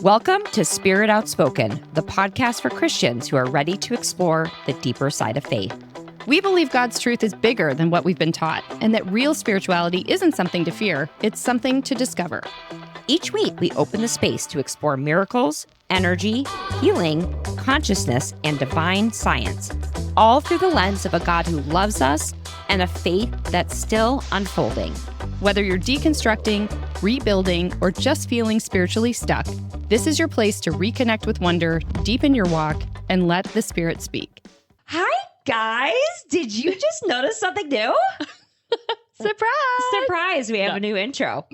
Welcome to Spirit Outspoken, the podcast for Christians who are ready to explore the deeper side of faith. We believe God's truth is bigger than what we've been taught, and that real spirituality isn't something to fear, it's something to discover. Each week, we open the space to explore miracles, energy, healing, consciousness, and divine science, all through the lens of a God who loves us and a faith that's still unfolding. Whether you're deconstructing, rebuilding, or just feeling spiritually stuck, this is your place to reconnect with wonder, deepen your walk, and let the Spirit speak. Hi, guys. Did you just notice something new? Surprise! We have a new intro.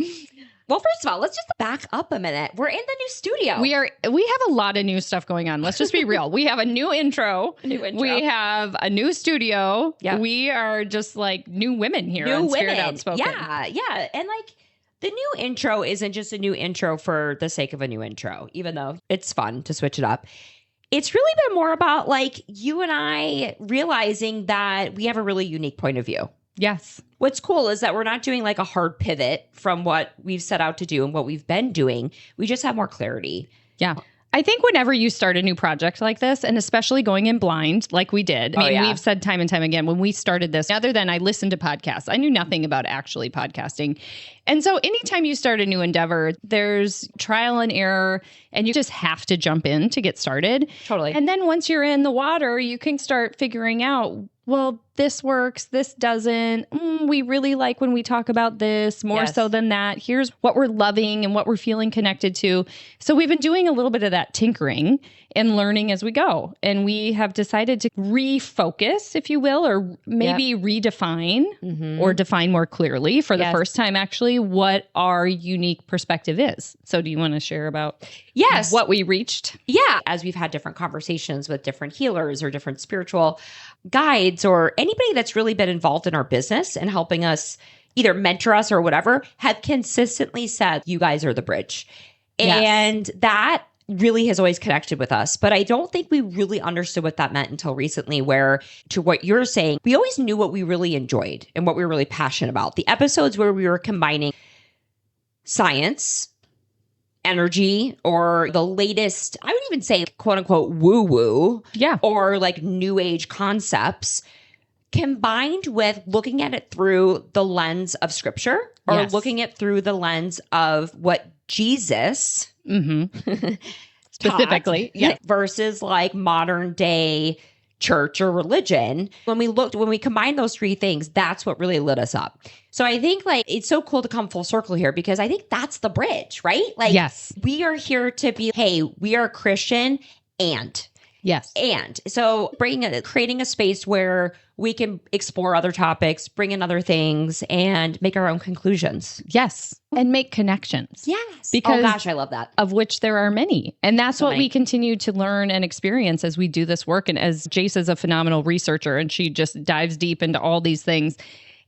Well, first of all, let's just back up a minute. We're in the new studio. We have a lot of new stuff going on. Let's just be real. We have a new intro. We have a new studio. Yeah. We are just like new women here on Spirit Outspoken. Yeah. And like the new intro isn't just a new intro for the sake of a new intro, even though it's fun to switch it up. It's really been more about like you and I realizing that we have a really unique point of view. Yes. What's cool is that we're not doing like a hard pivot from what we've set out to do and what we've been doing. We just have more clarity. Yeah. I think whenever you start a new project like this, and especially going in blind like we did, we've said time and time again, when we started this, other than I listened to podcasts, I knew nothing about actually podcasting. And so anytime you start a new endeavor, there's trial and error, and you just have to jump in to get started. Totally. And then once you're in the water, you can start figuring out, well, this works, this doesn't. We really like when we talk about this more so than that. Here's what we're loving and what we're feeling connected to. So we've been doing a little bit of that tinkering and learning as we go. And we have decided to refocus, if you will, or maybe redefine or define more clearly for the first time, actually, what our unique perspective is. So do you want to share about what we reached? Yeah. As we've had different conversations with different healers or different spiritual guides or anybody that's really been involved in our business and helping us either mentor us or whatever, have consistently said, you guys are the bridge. And that really has always connected with us. But I don't think we really understood what that meant until recently, where to what you're saying, we always knew what we really enjoyed and what we were really passionate about. The episodes where we were combining science, energy, or the latest, I would even say quote unquote woo-woo, or like new age concepts, combined with looking at it through the lens of scripture or looking at through the lens of what Jesus specifically versus like modern day church or religion. When we combined those three things, that's what really lit us up. So I think like it's so cool to come full circle here because I think that's the bridge, right? Like we are here to be, hey, we are Christian and so creating a space where we can explore other topics, bring in other things, and make our own conclusions. Yes. And make connections. Yes. Because oh gosh, I love that. Of which there are many. And that's what we continue to learn and experience as we do this work. And as Jace is a phenomenal researcher and she just dives deep into all these things.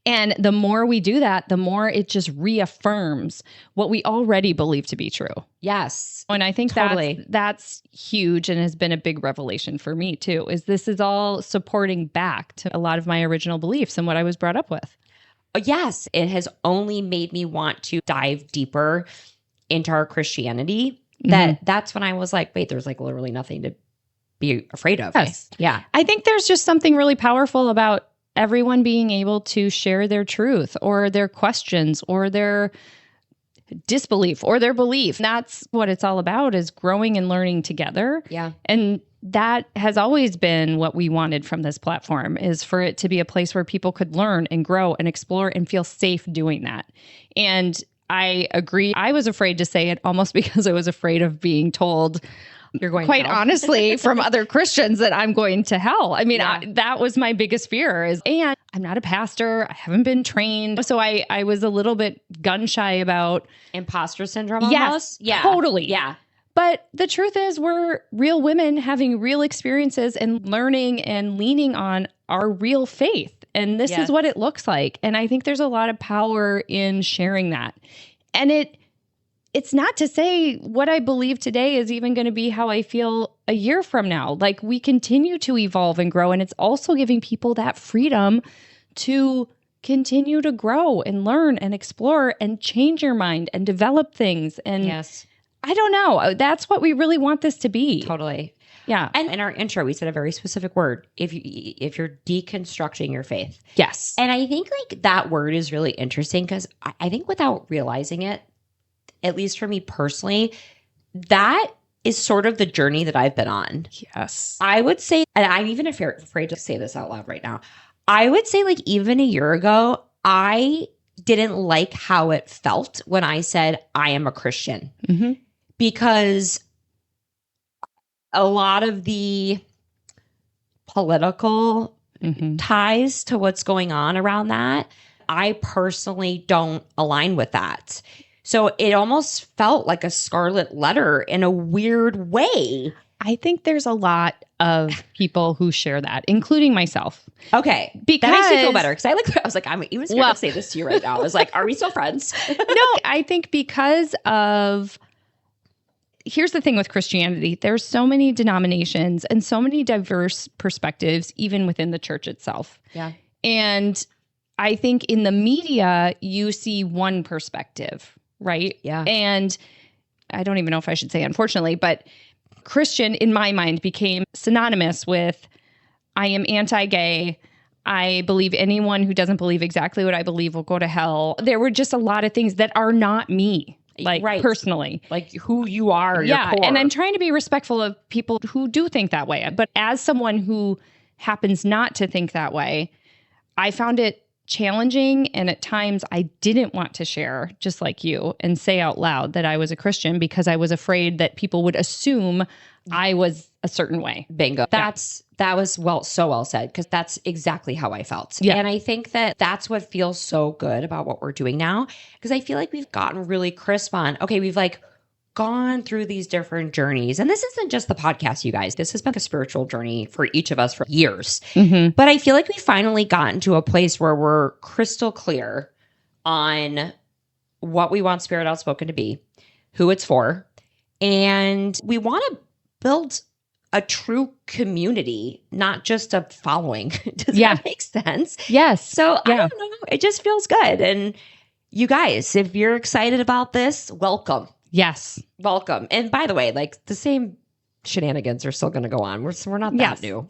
And the more we do that, the more it just reaffirms what we already believe to be true. Yes. And I think that's huge and has been a big revelation for me too, is this is all supporting back to a lot of my original beliefs and what I was brought up with. Yes, it has only made me want to dive deeper into our Christianity. That's when I was like, wait, there's like literally nothing to be afraid of. Yes. Yeah. I think there's just something really powerful about everyone being able to share their truth or their questions or their disbelief or their belief. And that's what it's all about, is growing and learning together. Yeah. And that has always been what we wanted from this platform, is for it to be a place where people could learn and grow and explore and feel safe doing that. And I agree. I was afraid to say it almost because I was afraid of being told, you're going quite honestly, from other Christians, that I'm going to hell. I mean, that was my biggest fear, and I'm not a pastor. I haven't been trained. So I was a little bit gun shy about imposter syndrome almost. Yeah, totally. Yeah. But the truth is, we're real women having real experiences and learning and leaning on our real faith. And this is what it looks like. And I think there's a lot of power in sharing that. And it's not to say what I believe today is even going to be how I feel a year from now. Like, we continue to evolve and grow. And it's also giving people that freedom to continue to grow and learn and explore and change your mind and develop things. And I don't know. That's what we really want this to be. Totally. Yeah. And in our intro, we said a very specific word. If you're deconstructing your faith. Yes. And I think like that word is really interesting because I think without realizing it, at least for me personally, that is sort of the journey that I've been on. Yes. I would say, and I'm even afraid to say this out loud right now. I would say like even a year ago, I didn't like how it felt when I said I am a Christian. Mm-hmm. Because a lot of the political ties to what's going on around that, I personally don't align with that. So it almost felt like a scarlet letter in a weird way. I think there's a lot of people who share that, including myself. Okay. Because that makes me feel better. Because I was like, I'm even scared to say this to you right now. I was like, are we still friends? No, I think because of... Here's the thing with Christianity. There's so many denominations and so many diverse perspectives, even within the church itself. Yeah. And I think in the media, you see one perspective, right? Yeah. And I don't even know if I should say unfortunately, but Christian, in my mind, became synonymous with I am anti-gay. I believe anyone who doesn't believe exactly what I believe will go to hell. There were just a lot of things that are not me. Like personally, like who you are. Yeah. Your core. And I'm trying to be respectful of people who do think that way. But as someone who happens not to think that way, I found it challenging. And at times I didn't want to share, just like you, and say out loud that I was a Christian because I was afraid that people would assume I was a certain way. Bingo. That was so well said, because that's exactly how I felt. Yeah. And I think that that's what feels so good about what we're doing now, because I feel like we've gotten really crisp on, okay, we've like gone through these different journeys. And this isn't just the podcast, you guys. This has been a spiritual journey for each of us for years. Mm-hmm. But I feel like we finally gotten to a place where we're crystal clear on what we want Spirit Outspoken to be, who it's for. And we want to build a true community, not just a following. Does that make sense? Yes. So I don't know. It just feels good. And you guys, if you're excited about this, welcome. Yes. Welcome. And by the way, like the same shenanigans are still going to go on. We're not that new.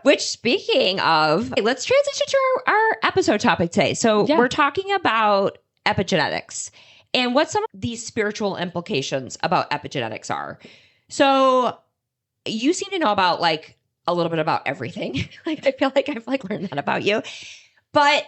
Which, speaking of, let's transition to our episode topic today. So we're talking about epigenetics and what some of these spiritual implications about epigenetics are. So you seem to know about like a little bit about everything. Like I feel like I've like learned that about you, but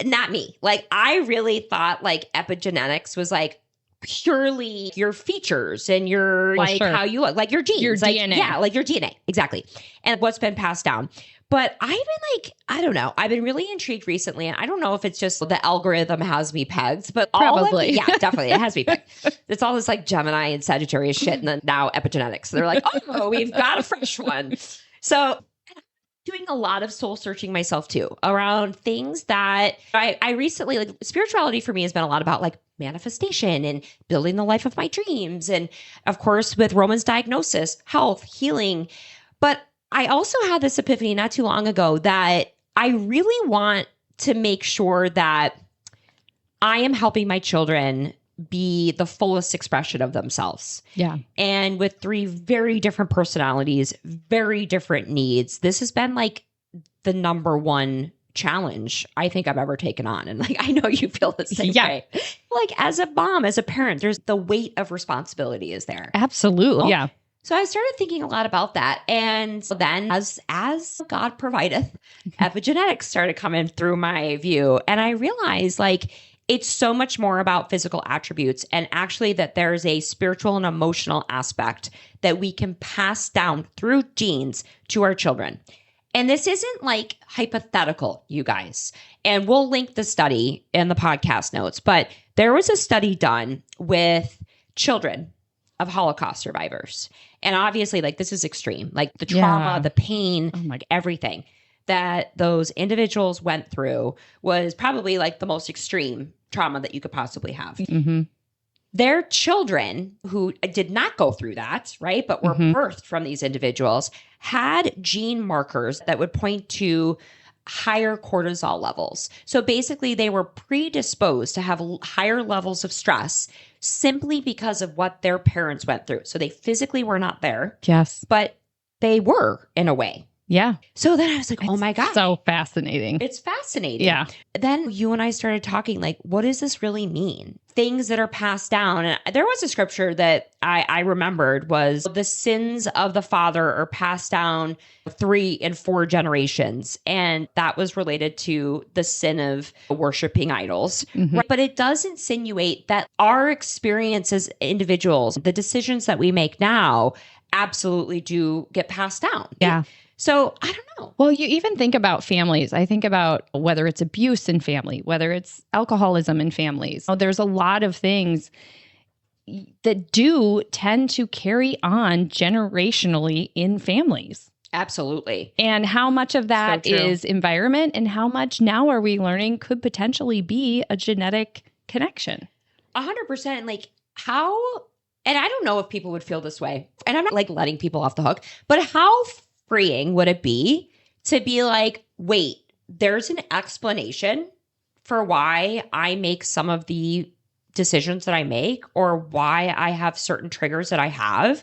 not me. Like I really thought like epigenetics was like purely your features and your how you look, like your genes, your like, DNA. Yeah, like your DNA. Exactly. And what's been passed down. But I've been like, I don't know. I've been really intrigued recently. And I don't know if it's just the algorithm has me pegged, but probably. Definitely. It has me pegged. It's all this like Gemini and Sagittarius shit. And then now epigenetics. They're like, oh, we've got a fresh one. So doing a lot of soul searching myself too around things that I recently, like spirituality for me has been a lot about like manifestation and building the life of my dreams. And of course, with Roman's diagnosis, health, healing. But I also had this epiphany not too long ago that I really want to make sure that I am helping my children be the fullest expression of themselves. Yeah. And with 3 very different personalities, very different needs, this has been like the number one challenge I think I've ever taken on. And like, I know you feel the same way. Like as a mom, as a parent, there's the weight of responsibility is there. Absolutely. Yeah. So I started thinking a lot about that. And then as God provideth, epigenetics started coming through my view. And I realized like it's so much more about physical attributes, and actually that there's a spiritual and emotional aspect that we can pass down through genes to our children. And this isn't like hypothetical, you guys. And we'll link the study in the podcast notes. But there was a study done with children of Holocaust survivors. And obviously, like, this is extreme. Like the trauma, the pain, like everything that those individuals went through was probably like the most extreme trauma that you could possibly have. Mm-hmm. Their children who did not go through that, right, but were birthed from these individuals, had gene markers that would point to higher cortisol levels. So basically, they were predisposed to have higher levels of stress simply because of what their parents went through. So they physically were not there. Yes. But they were in a way. Yeah. So then I was like, oh my God. So fascinating. It's fascinating. Yeah. Then you and I started talking like, what does this really mean? Things that are passed down. And there was a scripture that I remembered was the sins of the father are passed down 3 and 4 generations. And that was related to the sin of worshiping idols. Mm-hmm. Right? But it does insinuate that our experience as individuals, the decisions that we make now, absolutely do get passed down. Yeah. So I don't know. Well, you even think about families. I think about whether it's abuse in family, whether it's alcoholism in families. There's a lot of things that do tend to carry on generationally in families. Absolutely. And how much of that is environment and how much now are we learning could potentially be a genetic connection? 100%. Like how, and I don't know if people would feel this way, and I'm not like letting people off the hook, but how freeing would it be to be like, wait, there's an explanation for why I make some of the decisions that I make, or why I have certain triggers that I have,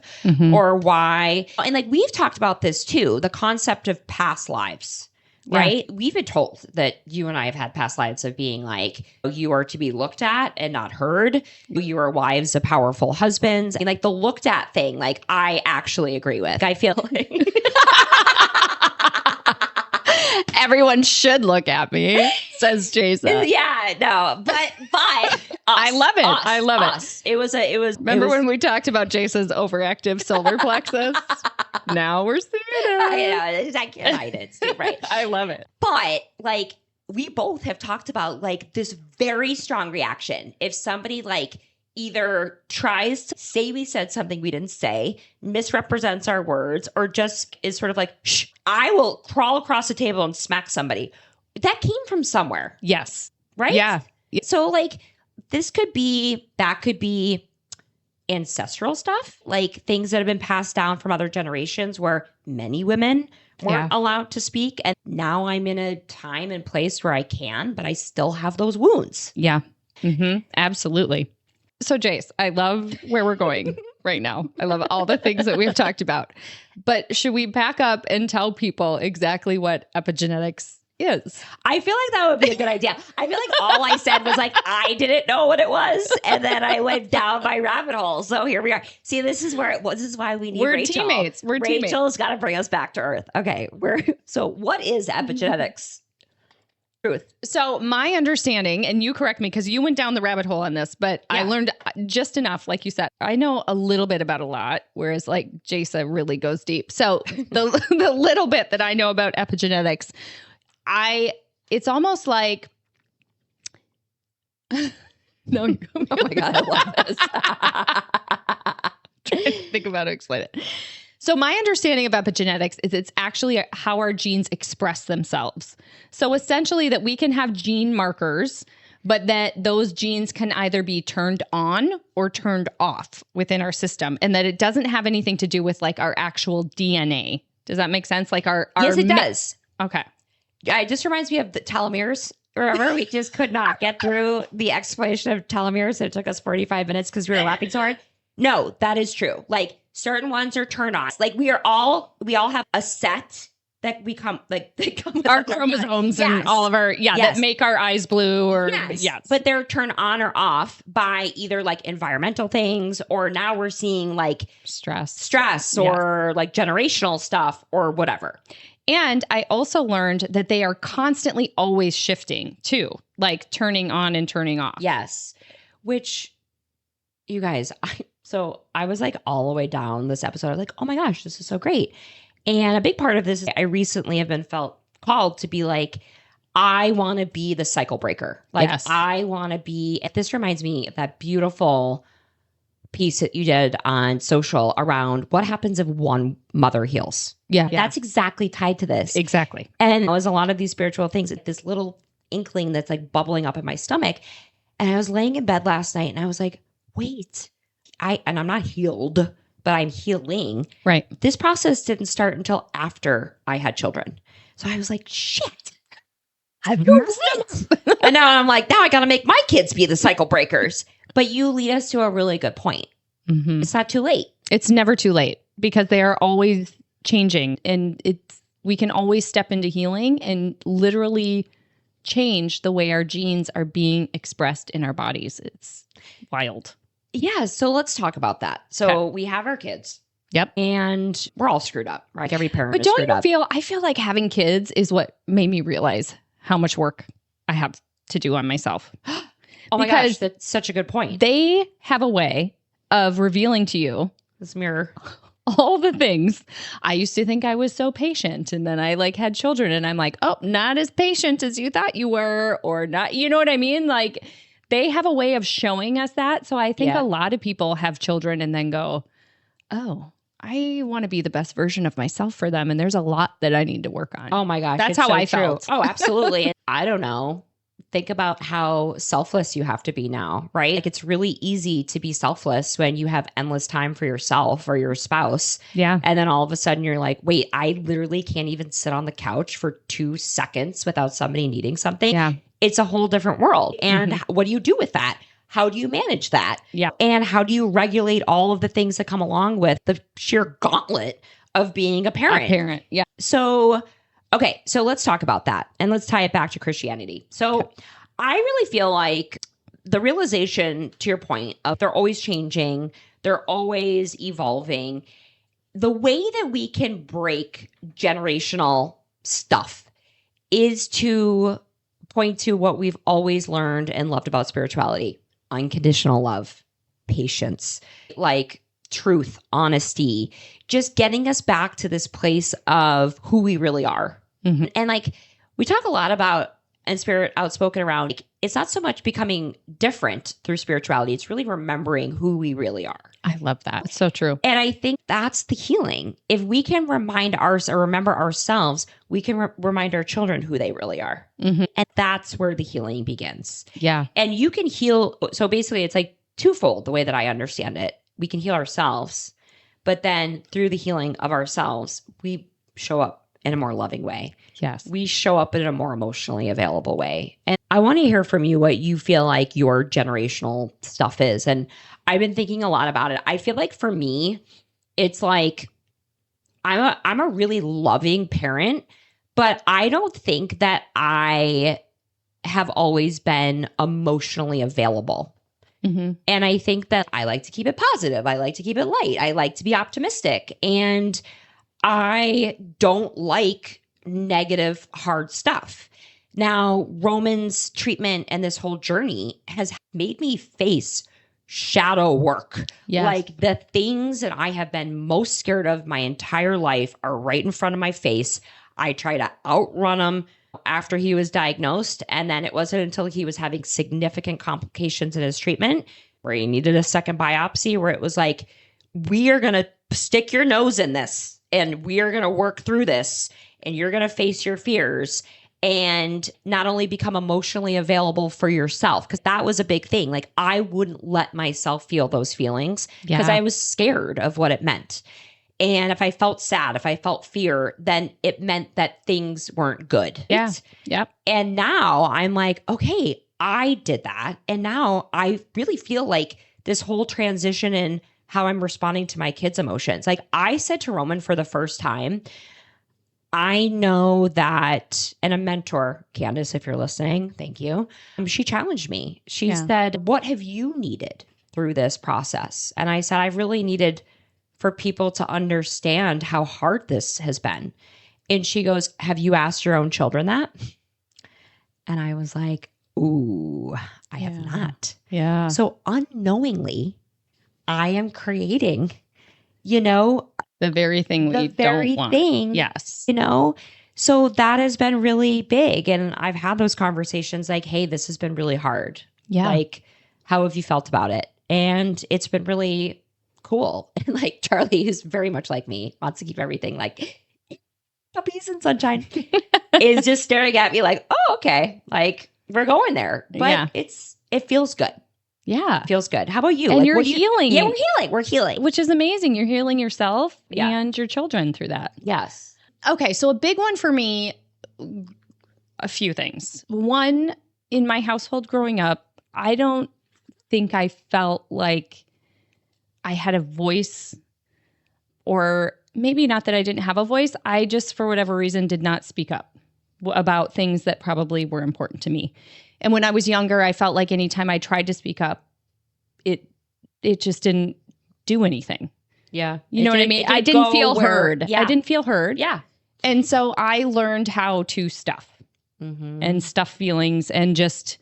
or why, and like we've talked about this too, the concept of past lives. Right? Yeah. We've been told that you and I have had past lives of being like, you are to be looked at and not heard. You are wives of powerful husbands. And like the looked at thing, like I actually agree with. I feel like everyone should look at me, says Jason. Yeah, no, but I love it. I love it. It was. Remember when we talked about Jason's overactive solar plexus? Now we're seeing it. I can't hide it. Right. I love it. But like we both have talked about like this very strong reaction. If somebody like either tries to say we said something we didn't say, misrepresents our words, or just is sort of like, shh, I will crawl across the table and smack somebody. That came from somewhere. Yes. Right? Yeah. So like that could be ancestral stuff, like things that have been passed down from other generations where many women weren't allowed to speak. And now I'm in a time and place where I can, but I still have those wounds. Yeah. Absolutely. So Jace, I love where we're going right now. I love all the things that we've talked about. But should we back up and tell people exactly what epigenetics is? I feel like that would be a good idea. I feel like all I said was like, I didn't know what it was. And then I went down my rabbit hole. So here we are. See, this is why we need Rachel. Teammates. We're teammates. Rachel's got to bring us back to earth. Okay. So what is epigenetics? Truth. So my understanding, and you correct me because you went down the rabbit hole on this, but I learned just enough. Like you said, I know a little bit about a lot, whereas like Jasa really goes deep. So the little bit that I know about epigenetics, it's almost like, no, oh my God, I love this. Trying to think about how to explain it. So my understanding of epigenetics is it's actually how our genes express themselves. So essentially that we can have gene markers, but that those genes can either be turned on or turned off within our system, and that it doesn't have anything to do with like our actual DNA. Does that make sense? Like our yes, it does. Okay. Yeah, it just reminds me of the telomeres. Remember, we just could not get through the explanation of telomeres. It took us 45 minutes because we were laughing so hard. No, that is true. Like certain ones are turned on. Like we all have a set that we come like they come with our chromosomes and all of our that make our eyes blue or but they're turned on or off by either like environmental things, or now we're seeing like stress or like generational stuff or whatever. And I also learned that they are constantly always shifting too, like turning on and turning off. Yes. Which, you guys, I was like all the way down this episode. I was like, oh my gosh, this is so great. And a big part of this is I recently have been felt called to be like, I want to be the cycle breaker. Like I want to be, this reminds me of that beautiful piece that you did on social around what happens if one mother heals. Yeah. That's exactly tied to this. Exactly. And it was a lot of these spiritual things, this little inkling that's like bubbling up in my stomach. And I was laying in bed last night and I was like, wait, I'm not healed, but I'm healing. Right. This process didn't start until after I had children. So I was like, shit. I've missed it. And now I'm like, now I got to make my kids be the cycle breakers. But you lead us to a really good point. Mm-hmm. It's not too late. It's never too late because they are always changing, and we can always step into healing and literally change the way our genes are being expressed in our bodies. It's wild. Yeah. So let's talk about that. So we have our kids. Yep. And we're all screwed up, right? Every parent but is screwed up. I feel like having kids is what made me realize how much work I have to do on myself. Oh my gosh, that's such a good point. They have a way of revealing to you this mirror all the things. I used to think I was so patient, and then I like had children and I'm like, oh, not as patient as you thought you were, or not, you know what I mean? Like they have a way of showing us that. So I think a lot of people have children and then go, oh, I want to be the best version of myself for them. And there's a lot that I need to work on. Oh my gosh. That's how I felt. Oh, absolutely. I don't know. Think about how selfless you have to be now, right? Like it's really easy to be selfless when you have endless time for yourself or your spouse. Yeah. And then all of a sudden you're like, wait, I literally can't even sit on the couch for 2 seconds without somebody needing something. Yeah. It's a whole different world. And what do you do with that? How do you manage that? Yeah. And how do you regulate all of the things that come along with the sheer gauntlet of being a parent? Yeah. So, okay. So let's talk about that and let's tie it back to Christianity. So I really feel like the realization, to your point, of they're always changing, they're always evolving. The way that we can break generational stuff is to point to what we've always learned and loved about spirituality. Unconditional love, patience, like truth, honesty, just getting us back to this place of who we really are. Mm-hmm. And like we talk a lot about and Spirit Outspoken around, like, it's not so much becoming different through spirituality. It's really remembering who we really are. I love that. It's so true. And I think that's the healing. If we can remember ourselves, we can remind our children who they really are. Mm-hmm. And that's where the healing begins. Yeah. And you can heal. So basically it's like twofold the way that I understand it. We can heal ourselves, but then through the healing of ourselves, we show up in a more loving way. Yes. We show up in a more emotionally available way. And I want to hear from you what you feel like your generational stuff is. And I've been thinking a lot about it. I feel like for me, it's like I'm a really loving parent, but I don't think that I have always been emotionally available. Mm-hmm. And I think that I like to keep it positive. I like to keep it light. I like to be optimistic. And I don't like negative, hard stuff. Now, Roman's treatment and this whole journey has made me face shadow work. Yes. Like the things that I have been most scared of my entire life are right in front of my face. I try to outrun them after he was diagnosed. And then it wasn't until he was having significant complications in his treatment where he needed a second biopsy, where it was like, we are going to stick your nose in this and we are going to work through this and you're going to face your fears and not only become emotionally available for yourself, because that was a big thing. Like I wouldn't let myself feel those feelings because I was scared of what it meant. And if I felt sad, if I felt fear, then it meant that things weren't good. Yeah. Yep. And now I'm like, okay, I did that. And now I really feel like this whole transition in how I'm responding to my kids' emotions. Like I said to Roman for the first time, I know that, and a mentor, Candace, if you're listening, thank you. She challenged me. She said, what have you needed through this process? And I said, I've really needed for people to understand how hard this has been. And she goes, have you asked your own children that? And I was like, ooh, I have not. Yeah. So unknowingly, I am creating, the very thing we don't want. Yes. So that has been really big. And I've had those conversations like, hey, this has been really hard. Yeah. Like, how have you felt about it? And it's been really cool. And like Charlie, who's very much like me, wants to keep everything like puppies and sunshine, is just staring at me like, oh, okay. Like we're going there. But it feels good. Yeah. It feels good. How about you? And like, you're healing. Yeah, we're healing. Which is amazing. You're healing yourself and your children through that. Yes. Okay. So a big one for me, a few things. One, in my household growing up, I don't think I felt like I had a voice, or maybe not that I didn't have a voice. I just, for whatever reason, did not speak up about things that probably were important to me. And when I was younger, I felt like anytime I tried to speak up, it just didn't do anything. Yeah. You know what I mean? I didn't feel heard. Yeah. I didn't feel heard. Yeah. And so I learned how to stuff and stuff feelings and just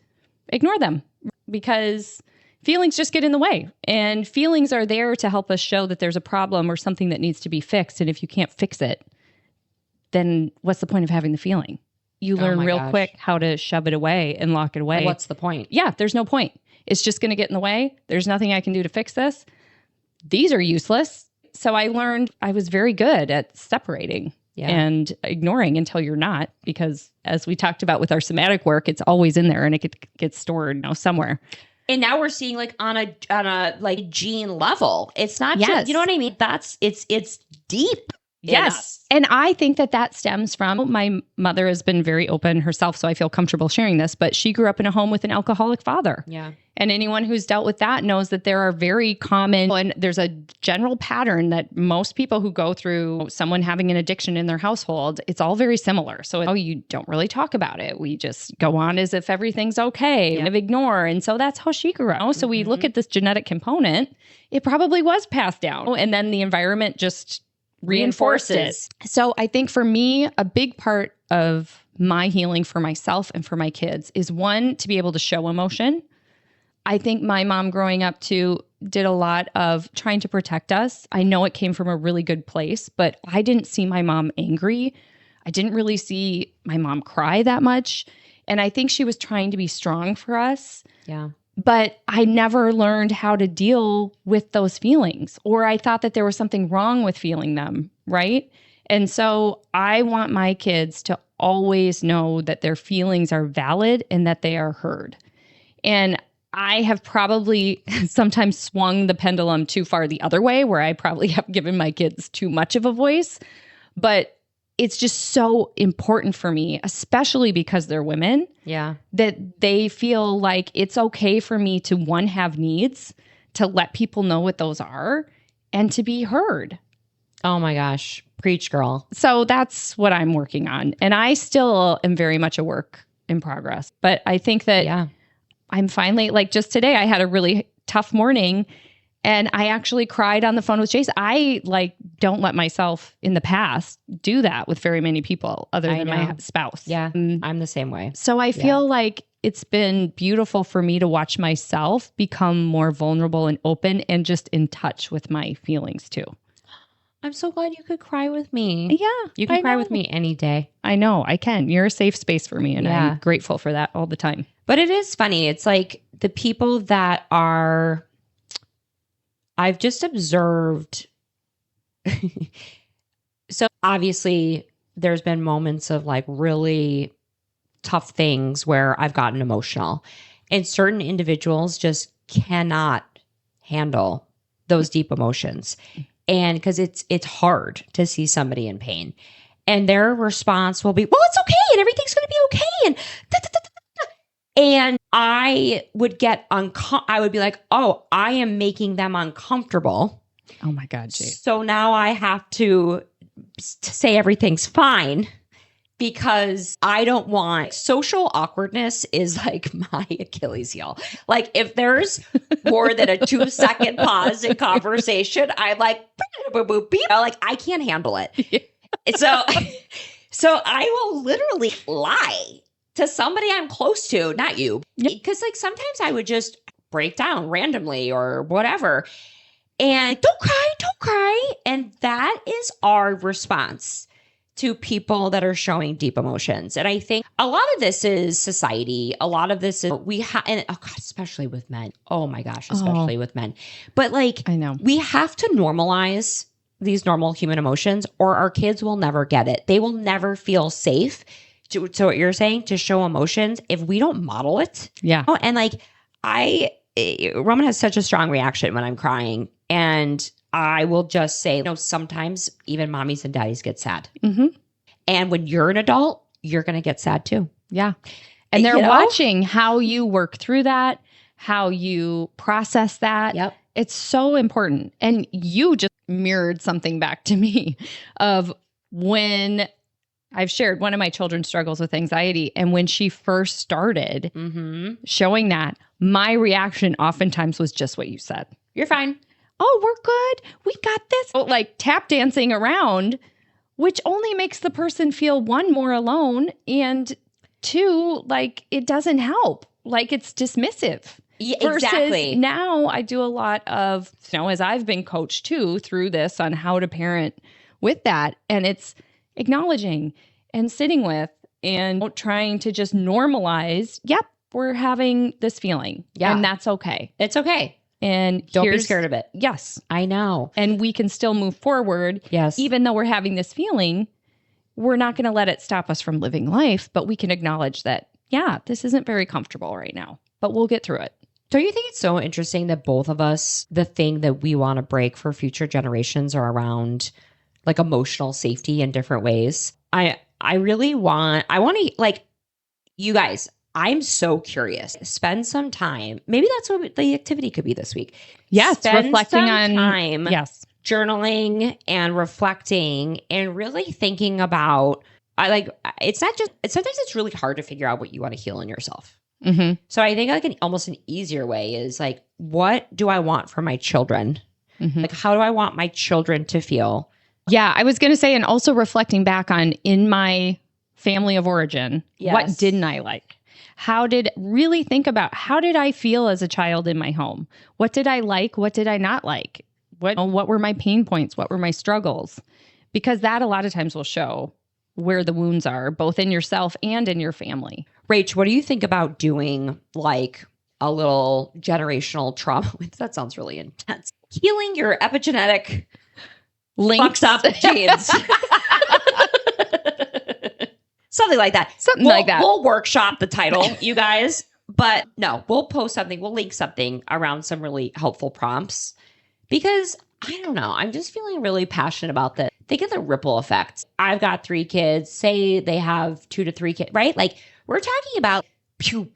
ignore them, because feelings just get in the way, and feelings are there to help us show that there's a problem or something that needs to be fixed. And if you can't fix it, then what's the point of having the feeling? You learn real quick how to shove it away and lock it away. And what's the point? Yeah, there's no point. It's just going to get in the way. There's nothing I can do to fix this. These are useless. So I learned I was very good at separating and ignoring until you're not, because as we talked about with our somatic work, it's always in there and it gets stored somewhere. And now we're seeing like on a like gene level. It's not just, you know what I mean? It's deep. Yes. And I think that stems from, my mother has been very open herself, so I feel comfortable sharing this, but she grew up in a home with an alcoholic father. Yeah. And anyone who's dealt with that knows that there are very common, and there's a general pattern that most people who go through someone having an addiction in their household, it's all very similar. So, you don't really talk about it. We just go on as if everything's okay and ignore. And so that's how she grew up. So we look at this genetic component, it probably was passed down. And then the environment just reinforces. So I think for me, a big part of my healing for myself and for my kids is, one, to be able to show emotion. I think my mom growing up too did a lot of trying to protect us. I know it came from a really good place, but I didn't see my mom angry. I didn't really see my mom cry that much. And I think she was trying to be strong for us. Yeah. But I never learned how to deal with those feelings, or I thought that there was something wrong with feeling them, right? And so I want my kids to always know that their feelings are valid and that they are heard. And I have probably sometimes swung the pendulum too far the other way, where I probably have given my kids too much of a voice. But it's just so important for me, especially because they're women, that they feel like it's okay for me to, one, have needs, to let people know what those are, and to be heard. Oh my gosh. Preach, girl. So that's what I'm working on. And I still am very much a work in progress. But I think that I'm finally, like just today, I had a really tough morning. And I actually cried on the phone with Jason. I don't let myself in the past do that with very many people other than my spouse. Yeah, I'm the same way. So I feel like it's been beautiful for me to watch myself become more vulnerable and open and just in touch with my feelings too. I'm so glad you could cry with me. Yeah. You can cry with me any day. I know, I can. You're a safe space for me, and I'm grateful for that all the time. But it is funny. It's like the people that are... I've just observed. So obviously there's been moments of like really tough things where I've gotten emotional, and certain individuals just cannot handle those deep emotions. And because it's hard to see somebody in pain, and their response will be, well, it's okay. And everything's going to be okay. And da, da, da, da. And I would get I would be like, oh, I am making them uncomfortable. Oh my God, Jade. So now I have to say everything's fine, because I don't want... Social awkwardness is like my Achilles heel. Like if there's more than a 2-second pause in conversation, I'm like, I can't handle it. So I will literally lie to somebody I'm close to, not you. Because like sometimes I would just break down randomly or whatever. And don't cry. And that is our response to people that are showing deep emotions. And I think a lot of this is society. A lot of this is and oh God, especially with men. Oh my gosh, especially with men. But like, I know, we have to normalize these normal human emotions, or our kids will never get it. They will never feel safe. So what you're saying, to show emotions, if we don't model it. Yeah. Oh, and like Roman has such a strong reaction when I'm crying. And I will just say, sometimes even mommies and daddies get sad. Mm-hmm. And when you're an adult, you're going to get sad too. Yeah. And they're watching how you work through that, how you process that. Yep. It's so important. And you just mirrored something back to me of when I've shared one of my children struggles with anxiety. And when she first started showing that, my reaction oftentimes was just what you said. You're fine. Oh, we're good. We got this. Like tap dancing around, which only makes the person feel one, more alone, and two, like it doesn't help. Like it's dismissive. Yeah, exactly. Versus now I do a lot of, as I've been coached too through this on how to parent with that. And it's acknowledging and sitting with and trying to just normalize, yep, we're having this feeling. Yeah. And that's okay. It's okay. And don't be scared of it. Yes. I know. And we can still move forward. Yes. Even though we're having this feeling, we're not going to let it stop us from living life, but we can acknowledge that, yeah, this isn't very comfortable right now, but we'll get through it. Don't you think it's so interesting that both of us, the thing that we want to break for future generations are around like emotional safety in different ways? I want to, like, you guys, I'm so curious. Spend some time. Maybe that's what the activity could be this week. Yes, spend reflecting some on time. Yes, journaling and reflecting and really thinking about. It's not just. Sometimes it's really hard to figure out what you want to heal in yourself. Mm-hmm. So I think like almost an easier way is like, what do I want for my children? Mm-hmm. Like, how do I want my children to feel? Yeah, I was going to say, and also reflecting back on in my family of origin, what didn't I like? Really think about how did I feel as a child in my home? What did I like? What did I not like? What were my pain points? What were my struggles? Because that a lot of times will show where the wounds are, both in yourself and in your family. Rach, what do you think about doing like a little generational trauma? That sounds really intense. Healing your epigenetic links up genes. Something like that. We'll workshop the title, you guys. But no, we'll post something. We'll link something around some really helpful prompts because I don't know. I'm just feeling really passionate about this. Think of the ripple effect. I've got 3 kids. Say they have 2 to 3 kids, right? Like we're talking about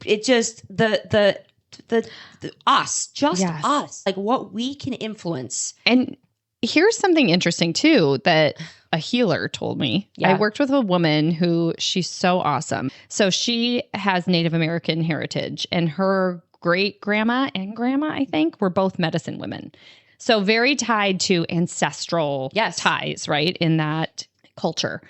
it just the us, just us, like what we can influence. And here's something interesting too that a healer told me. Yeah. I worked with a woman who she's so awesome. So she has Native American heritage and her great grandma and grandma, I think, were both medicine women. So very tied to ancestral ties, right, in that culture.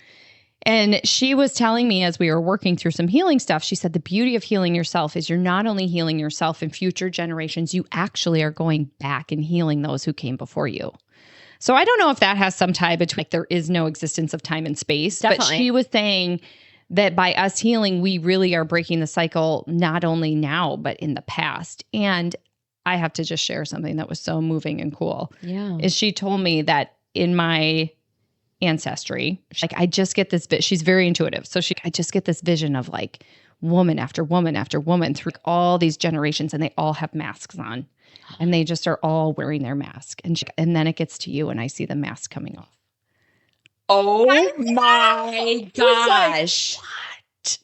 And she was telling me as we were working through some healing stuff, she said the beauty of healing yourself is you're not only healing yourself in future generations, you actually are going back and healing those who came before you. So I don't know if that has some tie between like there is no existence of time and space. Definitely. But she was saying that by us healing, we really are breaking the cycle not only now, but in the past. And I have to just share something that was so moving and cool. Yeah. Is she told me that in my ancestry, like I just get this bit, she's very intuitive. So I just get this vision of like woman after woman after woman through all these generations and they all have masks on. And they just are all wearing their mask. And then it gets to you and I see the mask coming off. Oh my gosh. Like, what?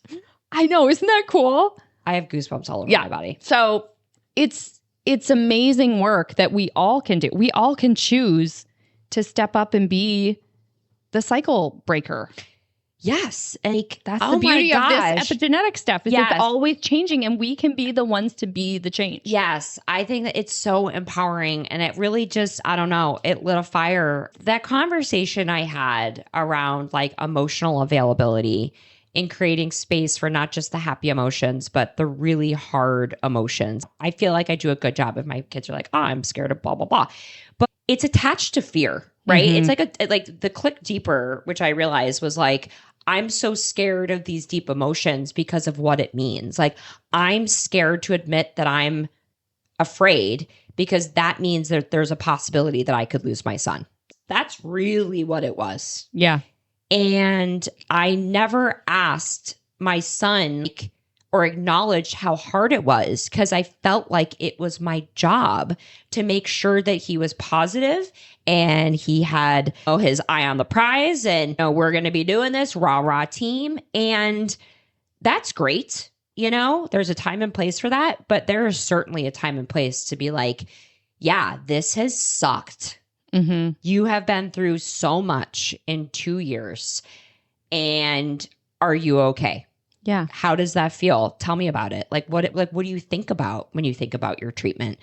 I know. Isn't that cool? I have goosebumps all over my body. So it's amazing work that we all can do. We all can choose to step up and be the cycle breaker. Yes. Like, that's the beauty of this epigenetic stuff. Is it's always changing and we can be the ones to be the change. Yes. I think that it's so empowering and it really just, I don't know, it lit a fire. That conversation I had around like emotional availability in creating space for not just the happy emotions, but the really hard emotions. I feel like I do a good job if my kids are like, oh, I'm scared of blah, blah, blah. But it's attached to fear, right? Mm-hmm. It's like the click deeper, which I realized was like, I'm so scared of these deep emotions because of what it means. Like, I'm scared to admit that I'm afraid because that means that there's a possibility that I could lose my son. That's really what it was. Yeah. And I never asked my son or acknowledged how hard it was because I felt like it was my job to make sure that he was positive and he had his eye on the prize and we're going to be doing this rah, rah team. And that's great. there's a time and place for that, but there is certainly a time and place to be like, yeah, this has sucked. Mm-hmm. You have been through so much in 2 years, and are you okay? Yeah. How does that feel? Tell me about it. What do you think about when you think about your treatment?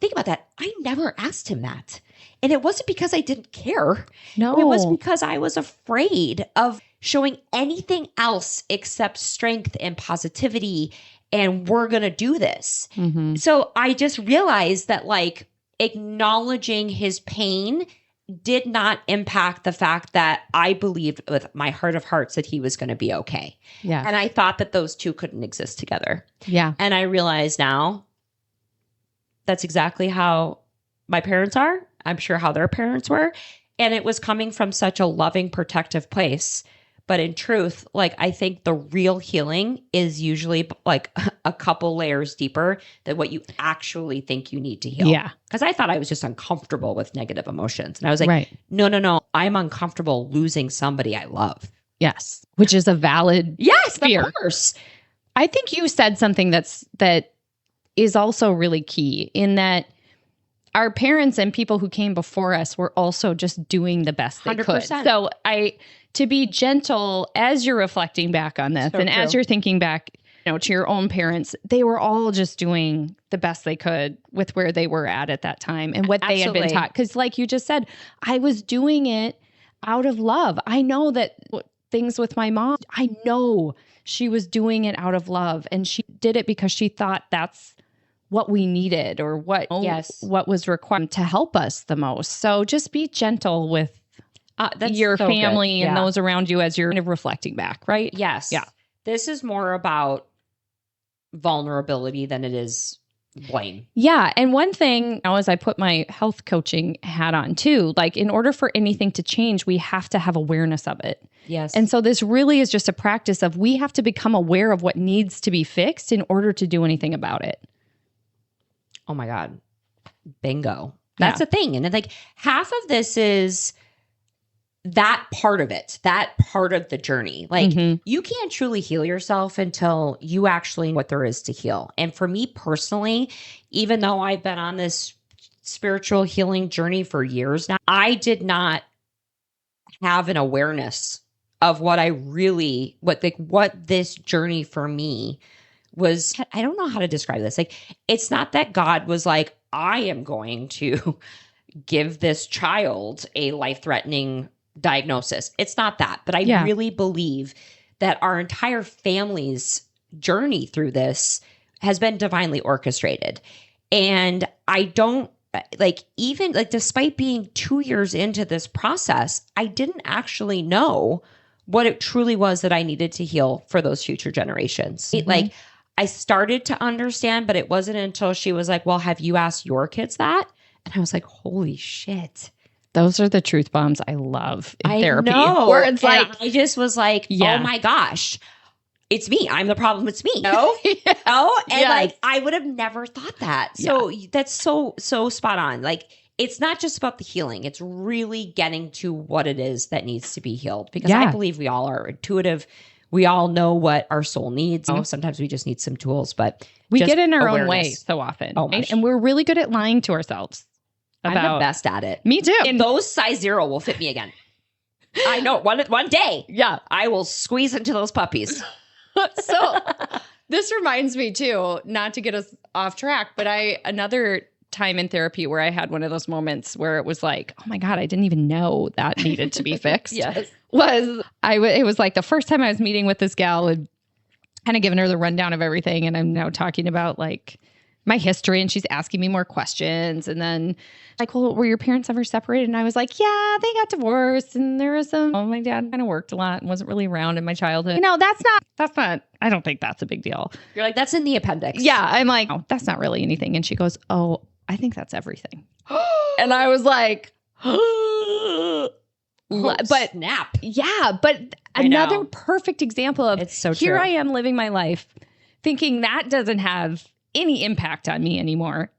Think about that. I never asked him that. And it wasn't because I didn't care. No. It was because I was afraid of showing anything else except strength and positivity, and we're going to do this. Mm-hmm. So I just realized that acknowledging his pain did not impact the fact that I believed with my heart of hearts that he was going to be okay. Yeah. And I thought that those two couldn't exist together. Yeah. And I realize now that's exactly how my parents are. I'm sure how their parents were. And it was coming from such a loving, protective place. But in truth, I think the real healing is usually a couple layers deeper than what you actually think you need to heal. Yeah. Because I thought I was just uncomfortable with negative emotions. And I was like, right. No. I'm uncomfortable losing somebody I love. Yes. Which is a valid fear. Of course. I think you said something that is also really key in that our parents and people who came before us were also just doing the best they 100%. could. So to be gentle as you're reflecting back on this and as you're thinking back, to your own parents, they were all just doing the best they could with where they were at that time and what they had been taught. Because like you just said, I was doing it out of love. I know that things with my mom, I know she was doing it out of love, and she did it because she thought that's what we needed or what was required to help us the most. So just be gentle with your family and those around you as you're kind of reflecting back, right? Yes. Yeah. This is more about vulnerability than it is blame. Yeah. And one thing, as I put my health coaching hat on too, in order for anything to change, we have to have awareness of it. Yes. And so this really is just a practice of we have to become aware of what needs to be fixed in order to do anything about it. Oh my God. Bingo. That's the thing. And half of this is that part of it, that part of the journey. You can't truly heal yourself until you actually know what there is to heal. And for me personally, even though I've been on this spiritual healing journey for years now, I did not have an awareness of what this journey for me was. I don't know how to describe this. It's not that God was like, I am going to give this child a life-threatening diagnosis. It's not that. But I really believe that our entire family's journey through this has been divinely orchestrated. And I don't even despite being 2 years into this process, I didn't actually know what it truly was that I needed to heal for those future generations. I started to understand, but it wasn't until she was like, well, have you asked your kids that? And I was like, holy shit. Those are the truth bombs I love in therapy. Know. Where it's I just was like, oh my gosh, it's me. I'm the problem. It's me. No. Oh, and I would have never thought that. So that's so spot on. It's not just about the healing. It's really getting to what it is that needs to be healed, because I believe we all are intuitive. We all know what our soul needs. Sometimes we just need some tools, but we get in our own way so often. Oh, right? And we're really good at lying to ourselves. I'm the best at it. Me too. And those size 0 will fit me again. I know. One day. Yeah. I will squeeze into those puppies. So this reminds me too, not to get us off track, but another time in therapy where I had one of those moments where it was like, oh my God, I didn't even know that needed to be fixed. Yes. It was the first time I was meeting with this gal and kind of giving her the rundown of everything. And I'm now talking about my history, and she's asking me more questions. And then well, were your parents ever separated? And I was like, yeah, they got divorced. And there was my dad kind of worked a lot and wasn't really around in my childhood. That's not, I don't think that's a big deal. You're like, that's in the appendix. Yeah. I'm like, oh, that's not really anything. And she goes, oh, I think that's everything. And I was like, but snap. Yeah. But another perfect example of it's so here true. I am living my life thinking that doesn't have any impact on me anymore.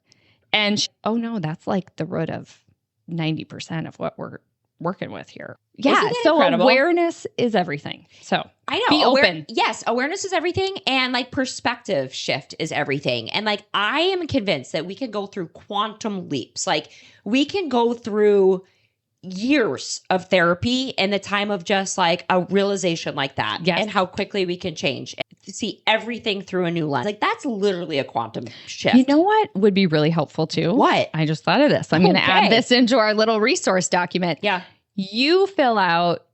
And oh no, that's the root of 90% of what we're working with here. Isn't Yeah. that So incredible? Awareness is everything. So I know. be open. Yes. Awareness is everything. And like perspective shift is everything. And like, I am convinced that we can go through quantum leaps. Like we can go through years of therapy in the time of just like a realization like that. Yes. And how quickly we can change and see everything through a new lens. Like that's literally a quantum shift. You know what would be really helpful too? What? I just thought of this. I'm going to add Okay. this into our little resource document. Yeah. You fill out,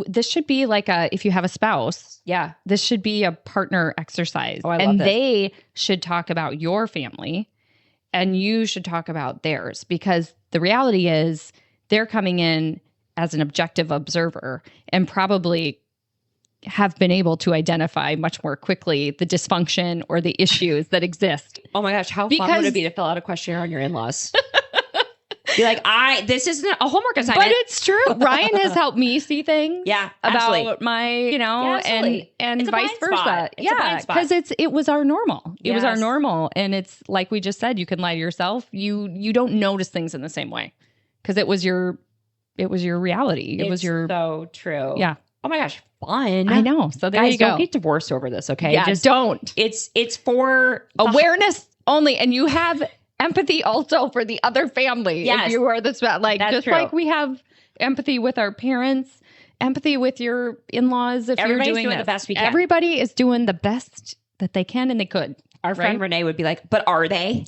this should be like if you have a spouse, Yeah. this should be a partner exercise. Oh, I love and this. they should talk about your family and you should talk about theirs, because the reality is they're coming in as an objective observer and probably have been able to identify much more quickly the dysfunction or the issues that exist. Oh my gosh. How fun would it be to fill out a questionnaire on your in-laws? Be like, this isn't a homework assignment. But it's true. Ryan has helped me see things Yeah, about absolutely. my, Yeah, absolutely. and It's a vice blind versa. spot. It's a blind spot. Because it was our normal. It was our Yes. normal. And it's like we just said, you can lie to yourself. You don't notice things in the same way because it was your reality. It was your so true. Yeah. Oh my gosh, fun. I know. So there Guys, you go. don't get divorced over this, okay? Yeah, Just don't. It's for Awareness only, and you have empathy also for the other family. Yes. If you are this, like That's just true. like we have empathy with our parents, empathy with your in-laws. If Everybody's you're doing doing the this. best we can. Everybody is doing the best that they can and they could. Our friend right? Renee would be like, but are they?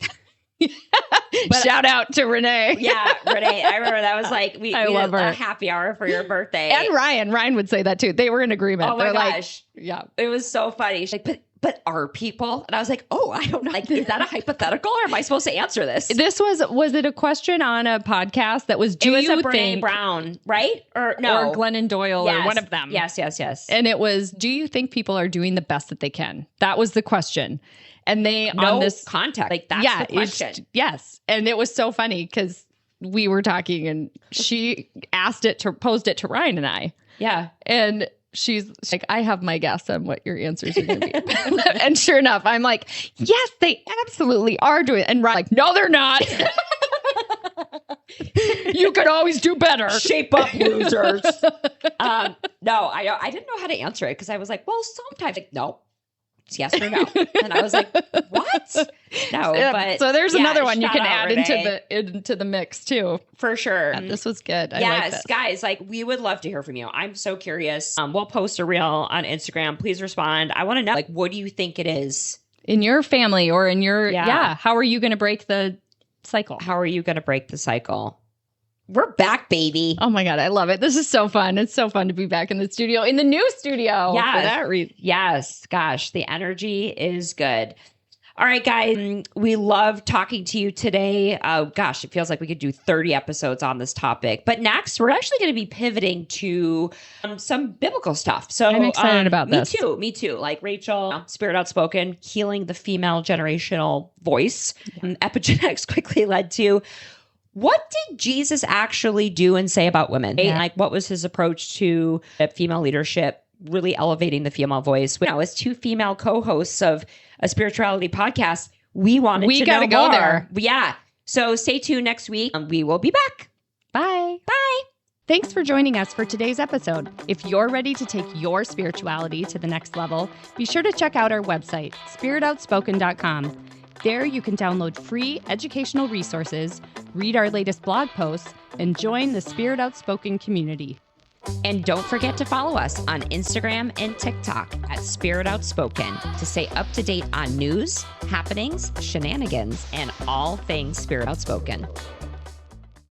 Shout out to Renee. Yeah, Renee. I remember that was like we love did her. a happy hour for your birthday. And Ryan would say that too. They were in agreement. Oh my They're gosh. like, yeah. It was so funny. She's like, but are people? And I was like, oh, I don't know. Like, is that a hypothetical or am I supposed to answer this? This was it a question on a podcast that was, do it was you a Brene think, Brown, right? Or no. or Glennon Doyle Yes. or one of them. Yes. And it was, do you think people are doing the best that they can? That was the question. And they No on this contact. Like that's the question. Yes. And it was so funny because we were talking and she posed it to Ryan and I. Yeah. And she's like, I have my guess on what your answers are going to be. And sure enough, I'm like, yes, they absolutely are doing it. And Ryan's like, no, they're not. You could always do better. Shape up, losers. No, I didn't know how to answer it because I was like, well, sometimes like, no, it's yes or no. And I was like, what? No, but so there's another one you shout can out, add Renee. into the mix too. For sure. This was good. I like Yes, this. guys, like we would love to hear from you. I'm so curious. We'll post a reel on Instagram. Please respond. I want to know, like, what do you think it is? In your family or in your, Yeah. how are you going to break the cycle? How are you going to break the cycle? We're back, baby. Oh my God, I love it. This is so fun. It's so fun to be back in the studio, in the new studio. Yes. For that reason. Yes. Gosh, the energy is good. All right, guys, we love talking to you today. Gosh, it feels like we could do 30 episodes on this topic. But next, we're actually going to be pivoting to some biblical stuff. So I'm excited about this. Me too. Like Rachel, Spirit Outspoken, healing the female generational voice. Epigenetics quickly led to, what did Jesus actually do and say about women? Yeah. Like, what was his approach to female leadership, really elevating the female voice? You know, as two female co-hosts of a spirituality podcast, we gotta go more. there. Yeah. So stay tuned next week. We will be back. Bye. Bye. Thanks for joining us for today's episode. If you're ready to take your spirituality to the next level, be sure to check out our website, spiritoutspoken.com. There you can download free educational resources, read our latest blog posts, and join the Spirit Outspoken community. And don't forget to follow us on Instagram and TikTok at Spirit Outspoken to stay up to date on news, happenings, shenanigans, and all things Spirit Outspoken.